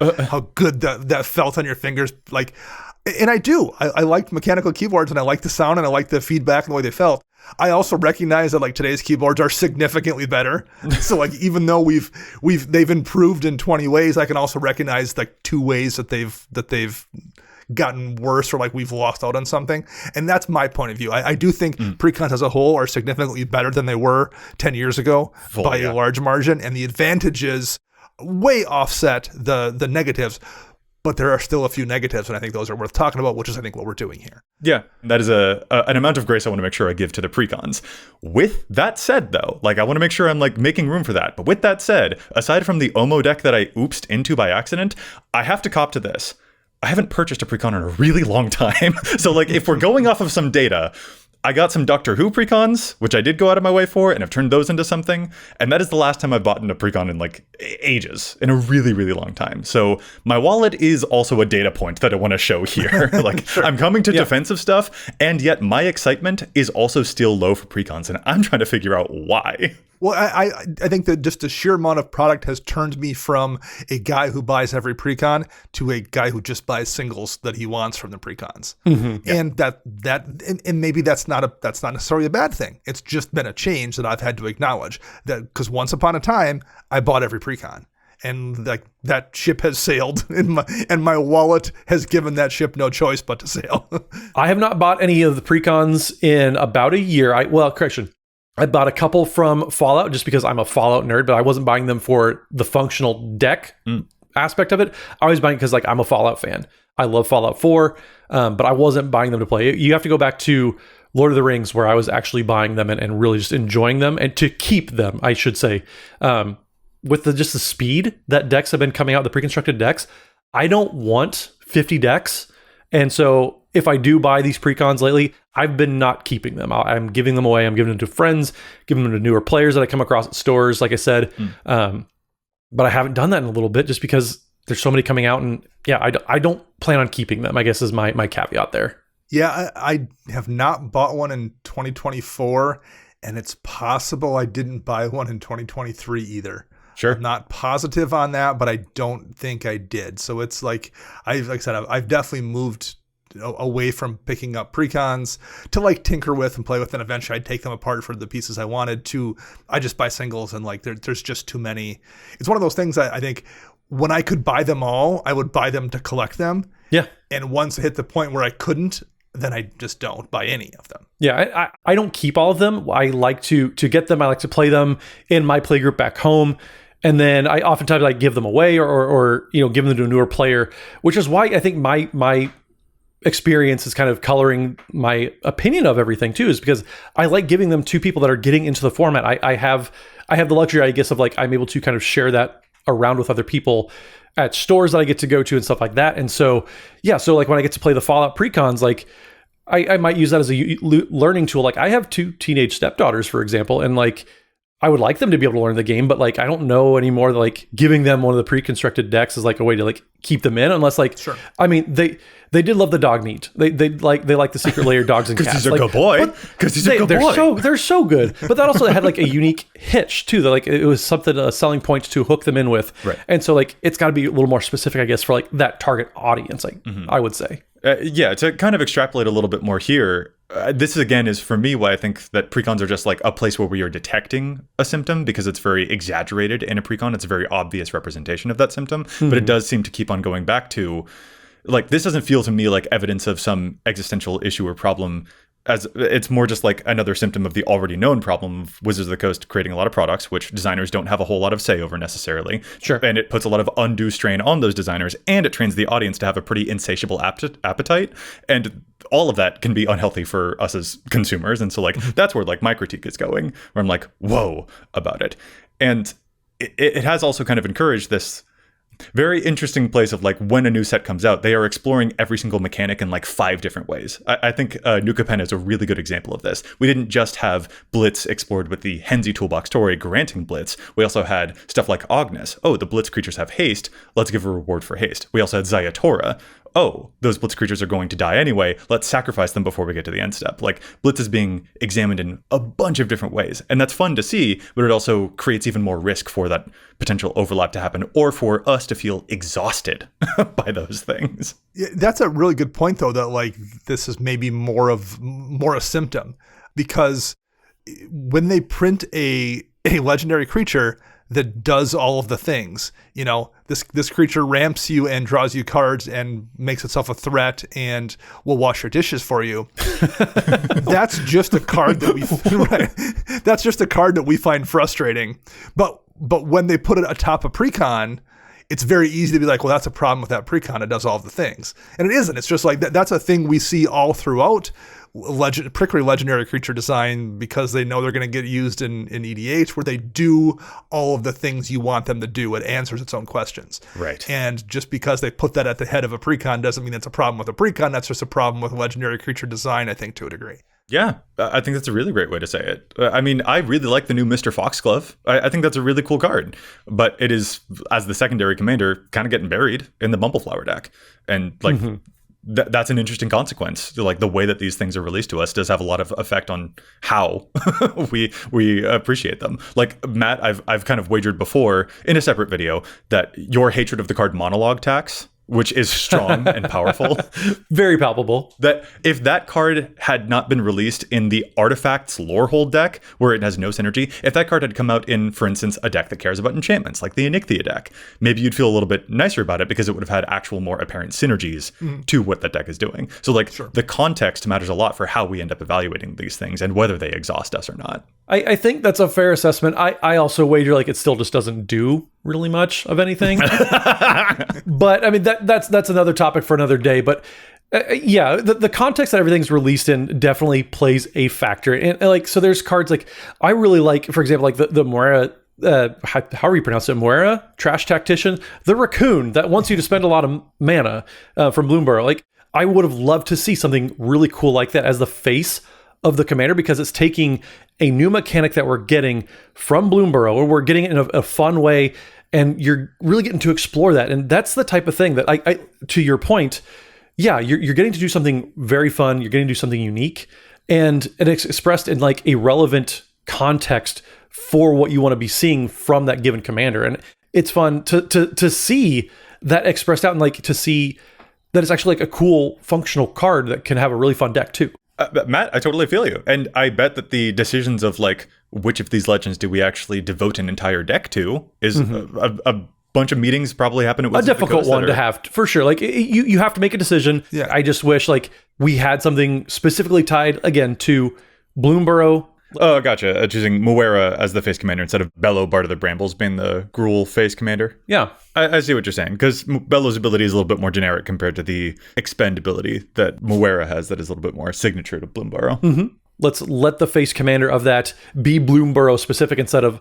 good that felt on your fingers, like. And I do. I liked mechanical keyboards, and I like the sound, and I like the feedback and the way they felt. I also recognize that like today's keyboards are significantly better. So like even though they've improved in 20 ways, I can also recognize like 2 ways that they've gotten worse, or like we've lost out on something. And that's my point of view. I do think precons as a whole are significantly better than they were 10 years ago by a large margin, and the advantages way offset the negatives. But there are still a few negatives, and I think those are worth talking about, which is, I think, what we're doing here. Yeah, that is an amount of grace I want to make sure I give to the precons. With that said, though, like I want to make sure I'm like making room for that. But with that said, aside from the Omo deck that I oopsed into by accident, I have to cop to this. I haven't purchased a precon in a really long time. So like if we're going off of some data, I got some Doctor Who precons, which I did go out of my way for, and I've turned those into something. And that is the last time I've bought in a precon in like ages, in a really, really long time. So my wallet is also a data point that I want to show here. Like sure. I'm coming to defensive stuff, and yet my excitement is also still low for precons, and I'm trying to figure out why. Well, I think that just the sheer amount of product has turned me from a guy who buys every precon to a guy who just buys singles that he wants from the precons. Mm-hmm. And and maybe that's not necessarily a bad thing. It's just been a change that I've had to acknowledge, that because once upon a time I bought every precon. And like that ship has sailed, and my wallet has given that ship no choice but to sail. I have not bought any of the precons in about a year. I bought a couple from Fallout just because I'm a Fallout nerd, but I wasn't buying them for the functional deck aspect of it. I was buying it because like I'm a Fallout fan. I love Fallout 4, but I wasn't buying them to play. You have to go back to Lord of the Rings, where I was actually buying them and really just enjoying them, and to keep them, I should say. With the speed that decks have been coming out, the pre-constructed decks, I don't want 50 decks. And so if I do buy these precons lately, I've been not keeping them. I'm giving them away. I'm giving them to friends, giving them to newer players that I come across at stores, like I said. But I haven't done that in a little bit just because there's so many coming out. And yeah, I don't plan on keeping them, I guess, is my caveat there. Yeah, I have not bought one in 2024, and it's possible I didn't buy one in 2023 either. Sure. I'm not positive on that, but I don't think I did. So it's like I said, I've definitely moved away from picking up precons to like tinker with and play with, and eventually I'd take them apart for the pieces I wanted to. I just buy singles, and like there's just too many. It's one of those things I think when I could buy them all, I would buy them to collect them. Yeah. And once I hit the point where I couldn't, then I just don't buy any of them. Yeah, I don't keep all of them. I like to get them. I like to play them in my play group back home. And then I oftentimes like give them away or give them to a newer player, which is why I think my experience is kind of coloring my opinion of everything too, is because I like giving them to people that are getting into the format. I have the luxury, I guess, of like, I'm able to kind of share that around with other people at stores that I get to go to and stuff like that. And so, so like when I get to play the Fallout precons, like I might use that as a learning tool. Like I have 2 teenage stepdaughters, for example, and like I would like them to be able to learn the game, but like I don't know anymore that like giving them one of the pre-constructed decks is like a way to like keep them in, unless like, sure. I mean, they did love the dog meat. They like the secret layer dogs and cats. Because he's a good boy. Because he's a good boy. They're so good. But that also had like a unique hitch too. That like it was something, a selling point to hook them in with. Right. And so like it's got to be a little more specific, I guess, for like that target audience. Like I would say. To kind of extrapolate a little bit more here, this again is for me why I think that precons are just like a place where we are detecting a symptom, because it's very exaggerated in a precon. It's a very obvious representation of that symptom, but it does seem to keep on going back to, like, this doesn't feel to me like evidence of some existential issue or problem, as it's more just like another symptom of the already known problem of Wizards of the Coast creating a lot of products, which designers don't have a whole lot of say over necessarily. Sure. And it puts a lot of undue strain on those designers, and it trains the audience to have a pretty insatiable appetite. And all of that can be unhealthy for us as consumers. And so like, that's where like my critique is going, where I'm like, whoa about it. And it has also kind of encouraged this very interesting place of like, when a new set comes out, they are exploring every single mechanic in like 5 different ways. I think Nuka Pen is a really good example of this. We didn't just have Blitz explored with the Henzi Toolbox Tory granting Blitz. We also had stuff like Ognis. Oh, the Blitz creatures have haste. Let's give a reward for haste. We also had Zayatora. Oh, those Blitz creatures are going to die anyway. Let's sacrifice them before we get to the end step. Like, Blitz is being examined in a bunch of different ways. And that's fun to see, but it also creates even more risk for that potential overlap to happen, or for us to feel exhausted by those things. Yeah, that's a really good point, though, that like this is maybe more a symptom, because when they print a legendary creature that does all of the things, you know, this creature ramps you and draws you cards and makes itself a threat and will wash your dishes for you. That's just a card that that's just a card that we find frustrating. But when they put it atop a precon, it's very easy to be like, well, that's a problem with that precon. It does all of the things. And it isn't. It's just like that's a thing we see all throughout prickly legendary creature design, because they know they're going to get used in EDH, where they do all of the things you want them to do. It answers its own questions. Right. And just because they put that at the head of a precon doesn't mean it's a problem with a precon. That's just a problem with legendary creature design, I think, to a degree. Yeah, I think that's a really great way to say it. I mean, I really like the new Mr. Foxglove. I think that's a really cool card, but it is, as the secondary commander, kind of getting buried in the Bumbleflower deck. And like, that's an interesting consequence. Like, the way that these things are released to us does have a lot of effect on how we appreciate them. Like, Matt, I've kind of wagered before in a separate video that your hatred of the card Monologue Tax, which is strong and powerful. Very palpable. That if that card had not been released in the Artifacts Lorehold deck, where it has no synergy, if that card had come out in, for instance, a deck that cares about enchantments, like the Onyxia deck, maybe you'd feel a little bit nicer about it, because it would have had actual more apparent synergies to what that deck is doing. So like, the context matters a lot for how we end up evaluating these things and whether they exhaust us or not. I think that's a fair assessment. I also wager like it still just doesn't do really much of anything. But I mean, that's another topic for another day. But the context that everything's released in definitely plays a factor. And like, so there's cards like I really like, for example, like the Moira. How do you pronounce it? Moira? Trash Tactician? The raccoon that wants you to spend a lot of mana from Bloomborough. Like, I would have loved to see something really cool like that as the face of the commander, because it's taking a new mechanic that we're getting from Bloomborough, and we're getting it in a fun way, and you're really getting to explore that. And that's the type of thing that I to your point, you're getting to do something very fun, you're getting to do something unique, and it's expressed in like a relevant context for what you want to be seeing from that given commander. And it's fun to see that expressed out, and like to see that it's actually like a cool functional card that can have a really fun deck too. Matt, I totally feel you. And I bet that the decisions of like, which of these legends do we actually devote an entire deck to is a bunch of meetings probably happen at Wizards a difficult one to have, for sure. Like, you have to make a decision. Yeah. I just wish like we had something specifically tied again to Bloomborough Oh, gotcha. Choosing Moira as the face commander instead of Bello, Bard of the Brambles, being the Gruul face commander. Yeah. I see what you're saying, because Bello's ability is a little bit more generic compared to the expend ability that Moira has that is a little bit more signature to Bloomburrow. Mm-hmm. Let's let the face commander of that be Bloomburrow specific instead of...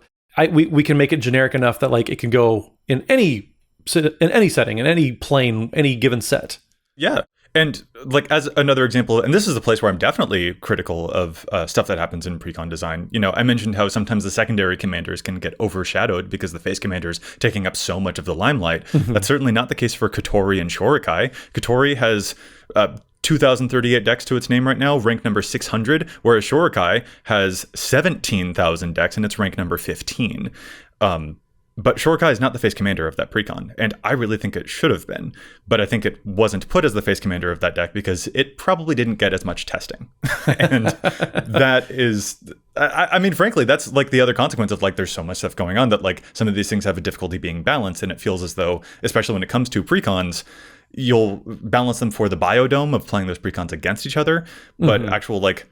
We can make it generic enough that like it can go in any setting, in any plane, any given set. Yeah. And like as another example, and this is the place where I'm definitely critical of stuff that happens in Precon design. You know, I mentioned how sometimes the secondary commanders can get overshadowed because the face commander's taking up so much of the limelight. That's certainly not the case for Kotori and Shorikai. Kotori has 2,038 decks to its name right now, rank number 600, whereas Shorikai has 17,000 decks and it's rank number 15. But Shorikai is not the face commander of that Precon, and I really think it should have been. But I think it wasn't put as the face commander of that deck because it probably didn't get as much testing. And that is, I mean, frankly, that's like the other consequence of like there's so much stuff going on that like some of these things have a difficulty being balanced, and it feels as though, especially when it comes to Precons, you'll balance them for the biodome of playing those Precons against each other, but actual like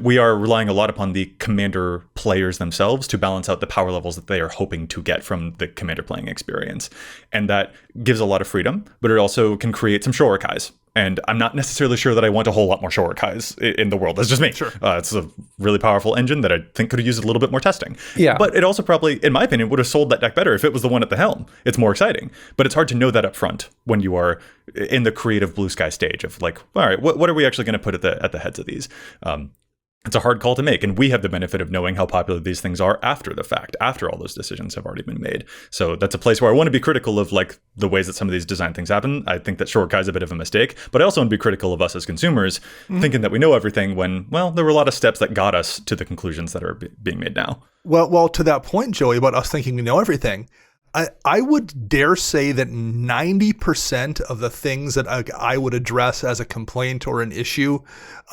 we are relying a lot upon the commander players themselves to balance out the power levels that they are hoping to get from the commander playing experience. And that gives a lot of freedom, but it also can create some Shorikais. And I'm not necessarily sure that I want a whole lot more Shorikais in the world. That's just me. Sure. It's a really powerful engine that I think could have used a little bit more testing. Yeah. But it also probably, in my opinion, would have sold that deck better if it was the one at the helm. It's more exciting. But it's hard to know that up front when you are in the creative blue sky stage of like, all right, what are we actually going to put at the heads of these? It's a hard call to make, and we have the benefit of knowing how popular these things are after the fact, after all those decisions have already been made. So that's a place where I want to be critical of like the ways that some of these design things happen. I think that Shorikai is a bit of a mistake, but I also want to be critical of us as consumers, thinking that we know everything when, well, there were a lot of steps that got us to the conclusions that are being made now. Well, to that point, Joey, about us thinking we know everything, I would dare say that 90% of the things that I would address as a complaint or an issue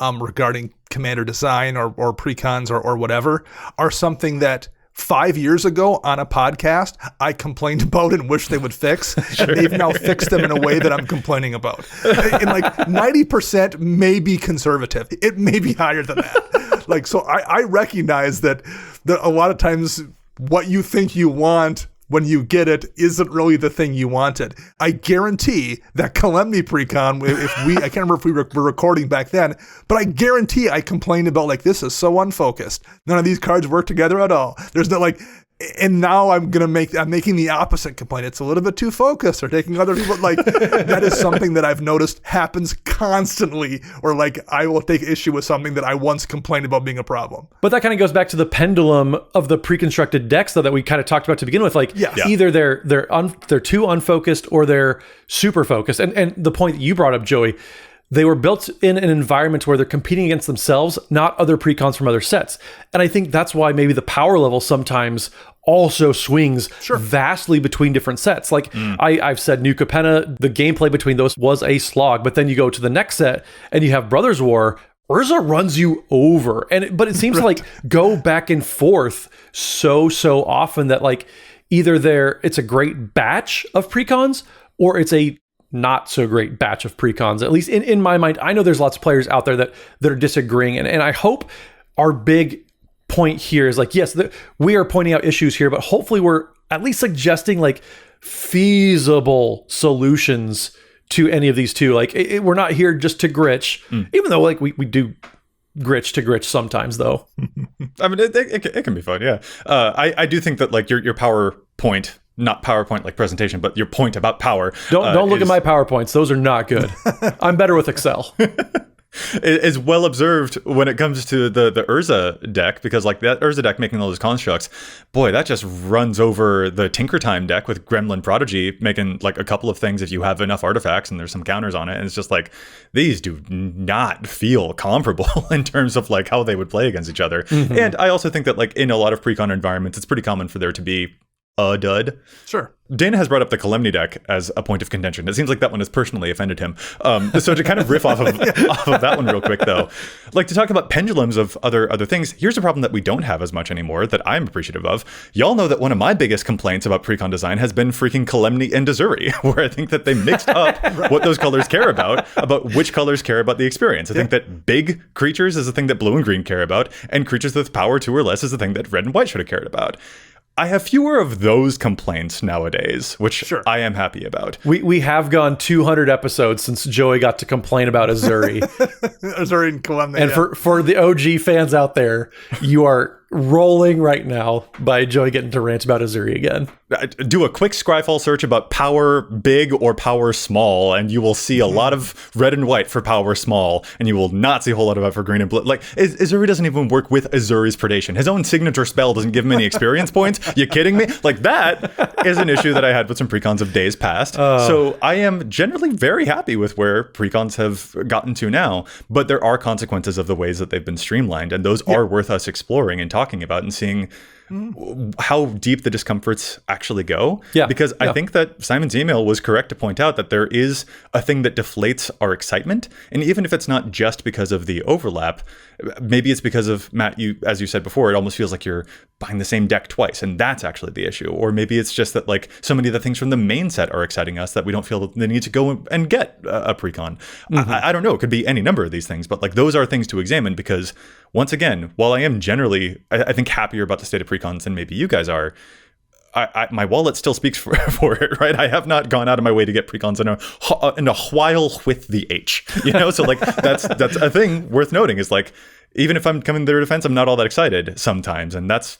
regarding commander design or precons or whatever are something that 5 years ago on a podcast I complained about and wish they would fix. Sure. And they've now fixed them in a way that I'm complaining about. And like 90% may be conservative. It may be higher than that. Like, so I recognize that a lot of times what you think you want when you get it isn't really the thing you wanted. I guarantee that Calamity Precon, I can't remember if we were recording back then, but I guarantee I complained about like, this is so unfocused. None of these cards work together at all. There's no like, and now I'm making the opposite complaint. It's a little bit too focused or taking other people, like that is something that I've noticed happens constantly, or like I will take issue with something that I once complained about being a problem. But that kind of goes back to the pendulum of the pre-constructed decks though, that we kind of talked about to begin with. Like either they're too unfocused or they're super focused. And the point that you brought up, Joey, they were built in an environment where they're competing against themselves, not other precons from other sets. And I think that's why maybe the power level sometimes also swings vastly between different sets. Like I've said New Capenna, the gameplay between those was a slog, but then you go to the next set and you have Brothers War, Urza runs you over. But it seems to like go back and forth so often that like either it's a great batch of precons or it's a not so great batch of precons. At least in my mind, I know there's lots of players out there that are disagreeing. And I hope our big point here is like, yes, we are pointing out issues here, but hopefully we're at least suggesting like feasible solutions to any of these two. Like we're not here just to gritch, even though like we do gritch to gritch sometimes though. I mean, it can be fun. Yeah. I do think that like your PowerPoint, not PowerPoint like presentation, but your point about power. Don't look at my PowerPoints. Those are not good. I'm better with Excel. Is well observed when it comes to the Urza deck, because like that Urza deck making all those constructs, boy, that just runs over the Tinker Time deck with Gremlin Prodigy making like a couple of things if you have enough artifacts and there's some counters on it. And it's just like, these do not feel comparable in terms of like how they would play against each other. And I also think that like in a lot of Precon environments, it's pretty common for there to be a dud. Sure. Dana has brought up the Calamity deck as a point of contention. It seems like that one has personally offended him. So to kind of riff off of that one real quick, though, like to talk about pendulums of other things, here's a problem that we don't have as much anymore that I'm appreciative of. Y'all know that one of my biggest complaints about Precon design has been freaking Calamity and Azuri, where I think that they mixed up what those colors care about which colors care about the experience. I think that big creatures is the thing that blue and green care about, and creatures with power 2 or less is the thing that red and white should have cared about. I have fewer of those complaints nowadays, which I am happy about. We have gone 200 episodes since Joey got to complain about Azuri. Azuri and Calamity. And for the OG fans out there, you are rolling right now by Joey getting to rant about Azuri again. Do a quick Scryfall search about power big or power small, and you will see a lot of red and white for power small, and you will not see a whole lot of it for green and blue. Like, Azuri doesn't even work with Azuri's predation. His own signature spell doesn't give him any experience points. You kidding me? Like, that is an issue that I had with some precons of days past. So I am generally very happy with where precons have gotten to now, but there are consequences of the ways that they've been streamlined, and those are worth us exploring and talking about and seeing how deep the discomforts actually go. Because I think that Simon's email was correct to point out that there is a thing that deflates our excitement. And even if it's not just because of the overlap, maybe it's because of, Matt, as you said before, it almost feels like you're buying the same deck twice, and that's actually the issue. Or maybe it's just that like so many of the things from the main set are exciting us that we don't feel the need to go and get a precon. I don't know. It could be any number of these things, but like those are things to examine because once again, while I am generally, I think, happier about the state of precons than maybe you guys are, my wallet still speaks for it, right? I have not gone out of my way to get precons in a while with the H, So like that's a thing worth noting is like, even if I'm coming to their defense, I'm not all that excited sometimes, and that's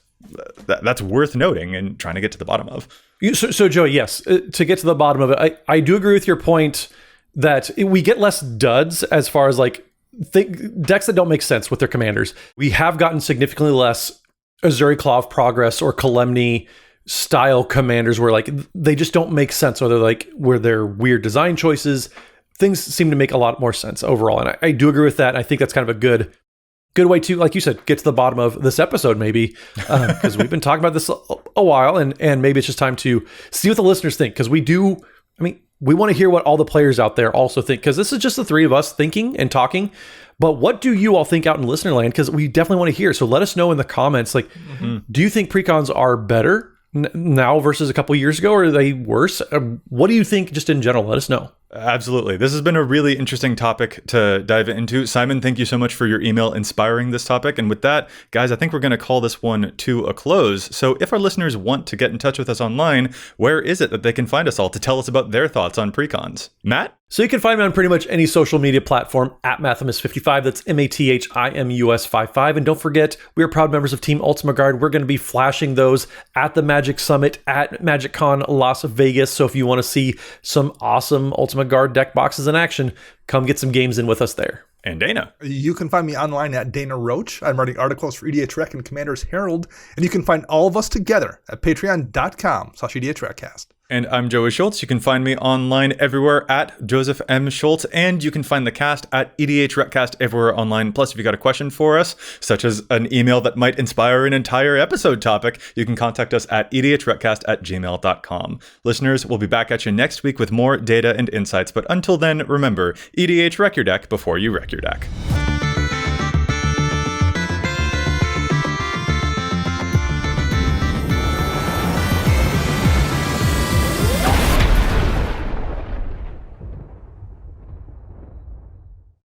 worth noting and trying to get to the bottom of. So Joey, yes, to get to the bottom of it, I do agree with your point that we get less duds as far as like decks that don't make sense with their commanders. We have gotten significantly less Azuri Claw of Progress or Calamity style commanders where like they just don't make sense, or they're like where they're weird design choices. Things seem to make a lot more sense overall, and I do agree with that. I think that's kind of a good way to, like you said, get to the bottom of this episode, maybe, because we've been talking about this a while, and maybe it's just time to see what the listeners think, because we want to hear what all the players out there also think, because this is just the three of us thinking and talking. But what do you all think out in listener land? Because we definitely want to hear. So let us know in the comments. Like, do you think precons are better now versus a couple years ago, or are they worse? What do you think just in general? Let us know. Absolutely. This has been a really interesting topic to dive into. Simon, thank you so much for your email inspiring this topic. And with that, guys, I think we're going to call this one to a close. So if our listeners want to get in touch with us online, where is it that they can find us all to tell us about their thoughts on precons? Matt? So you can find me on pretty much any social media platform at Mathimus55. That's MATHIMUS55. And don't forget, we are proud members of Team Ultima Guard. We're going to be flashing those at the Magic Summit at MagicCon Las Vegas. So if you want to see some awesome Ultima Guard deck boxes in action, come get some games in with us there. And Dana. You can find me online at Dana Roach. I'm writing articles for EDHREC and Commander's Herald. And you can find all of us together at patreon.com/EDHRECast. And I'm Joey Schultz. You can find me online everywhere at Joseph M. Schultz, and you can find the cast at EDHRECast everywhere online. Plus, if you got a question for us, such as an email that might inspire an entire episode topic, you can contact us at EDHRECast@gmail.com. Listeners, we'll be back at you next week with more data and insights. But until then, remember, EDHREC your deck before you wreck your deck.